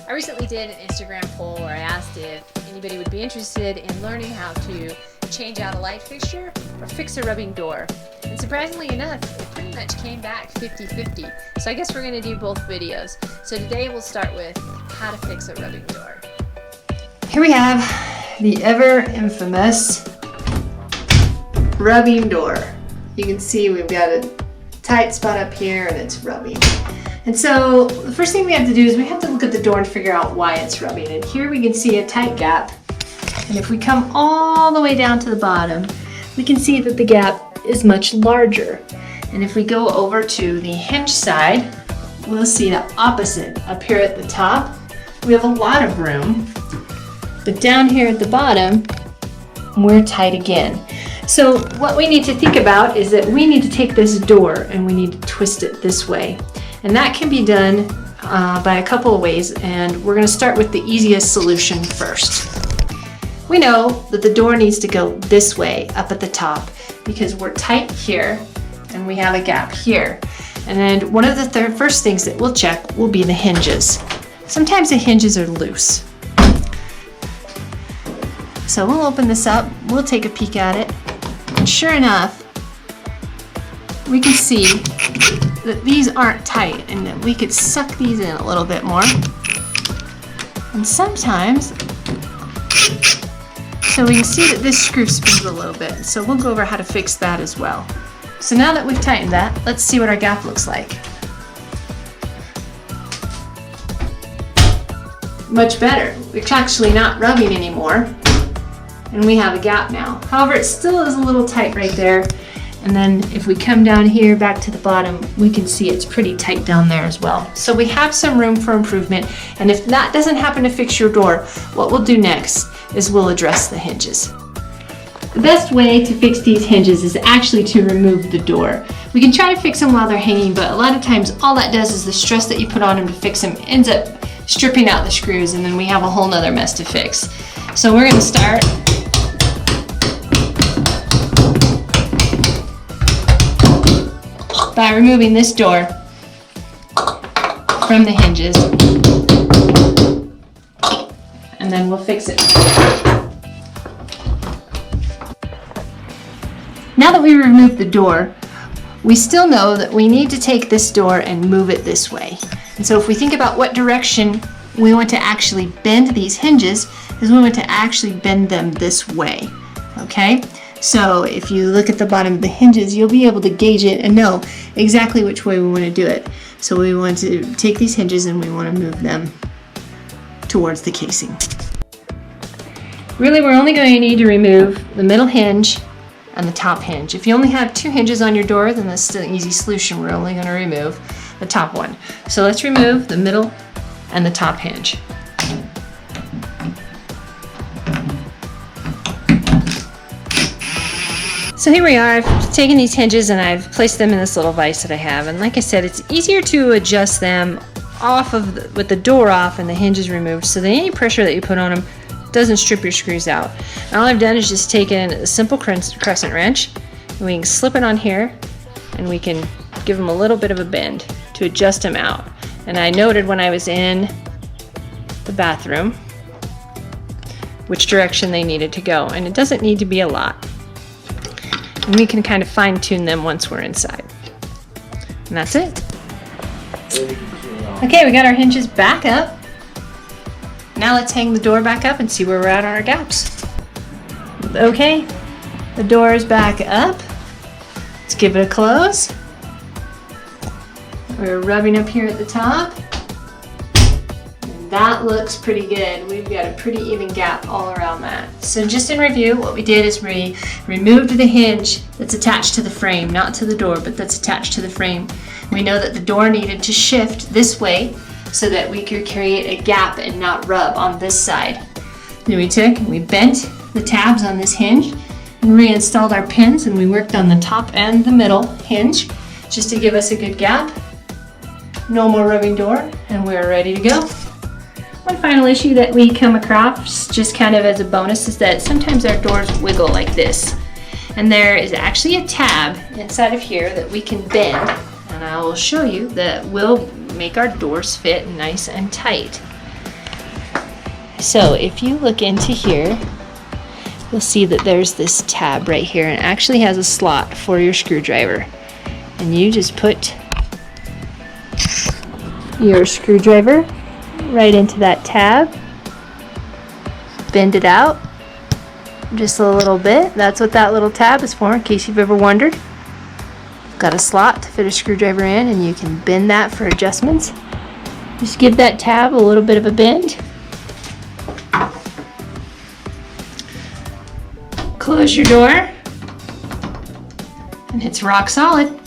I recently did an Instagram poll where I asked if anybody would be interested in learning how to change out a light fixture or fix a rubbing door. And surprisingly enough, it pretty much came back 50-50. So I guess we're going to do both videos. So today we'll start with how to fix a rubbing door. Here we have the ever infamous rubbing door. You can see we've got a tight spot up here and it's rubbing. And so the first thing we have to do is we have to look at the door and figure out why it's rubbing. And here we can see a tight gap. And if we come all the way down to the bottom, we can see that the gap is much larger. And if we go over to the hinge side, we'll see the opposite. Up here at the top, we have a lot of room. But down here at the bottom, we're tight again. So what we need to think about is that we need to take this door and we need to twist it this way. And that can be done by a couple of ways, and we're going to start with the easiest solution first. We know that the door needs to go this way up at the top because we're tight here and we have a gap here. And then one of the first things that we'll check will be the hinges. Sometimes the hinges are loose. So we'll open this up, we'll take a peek at it, and sure enough, we can see that these aren't tight and that we could suck these in a little bit more. And sometimes, so we can see that this screw spins a little bit. So we'll go over how to fix that as well. So now that we've tightened that, let's see what our gap looks like. Much better. It's actually not rubbing anymore. And we have a gap now. However, it still is a little tight right there. And then if we come down here back to the bottom, we can see it's pretty tight down there as well. So we have some room for improvement. And if that doesn't happen to fix your door, what we'll do next is we'll address the hinges. The best way to fix these hinges is actually to remove the door. We can try to fix them while they're hanging, but a lot of times all that does is the stress that you put on them to fix them ends up stripping out the screws, and then we have a whole nother mess to fix. So we're gonna start by removing this door from the hinges, and then we'll fix it. Now that we removed the door, we still know that we need to take this door and move it this way. And so if we think about what direction we want to actually bend these hinges, is we want to actually bend them this way, okay? So if you look at the bottom of the hinges, you'll be able to gauge it and know exactly which way we want to do it. So we want to take these hinges and we want to move them towards the casing. Really, we're only going to need to remove the middle hinge and the top hinge. If you only have two hinges on your door, then that's still an easy solution. We're only going to remove the top one. So let's remove the middle and the top hinge. So here we are, I've taken these hinges and I've placed them in this little vise that I have. And like I said, it's easier to adjust them off of with the door off and the hinges removed so that any pressure that you put on them doesn't strip your screws out. And all I've done is just taken a simple crescent wrench, and we can slip it on here and we can give them a little bit of a bend to adjust them out. And I noted when I was in the bathroom which direction they needed to go, and it doesn't need to be a lot. And we can kind of fine tune them once we're inside. And that's it. Okay, we got our hinges back up. Now let's hang the door back up and see where we're at on our gaps. Okay, the door is back up. Let's give it a close. We're rubbing up here at the top. That looks pretty good. We've got a pretty even gap all around that. So just in review, what we did is we removed the hinge that's attached to the frame, not to the door, but that's attached to the frame. We know that the door needed to shift this way so that we could create a gap and not rub on this side. Then we bent the tabs on this hinge and reinstalled our pins, and we worked on the top and the middle hinge just to give us a good gap. No more rubbing door, and we're ready to go. One final issue that we come across, just kind of as a bonus, is that sometimes our doors wiggle like this. And there is actually a tab inside of here that we can bend, and I will show you that will make our doors fit nice and tight. So if you look into here, you'll see that there's this tab right here, and it actually has a slot for your screwdriver. And you just put your screwdriver right into that tab, bend it out just a little bit. That's what that little tab is for, in case you've ever wondered. Got a slot to fit a screwdriver in, and you can bend that for adjustments. Just give that tab a little bit of a bend. Close your door, and it's rock solid.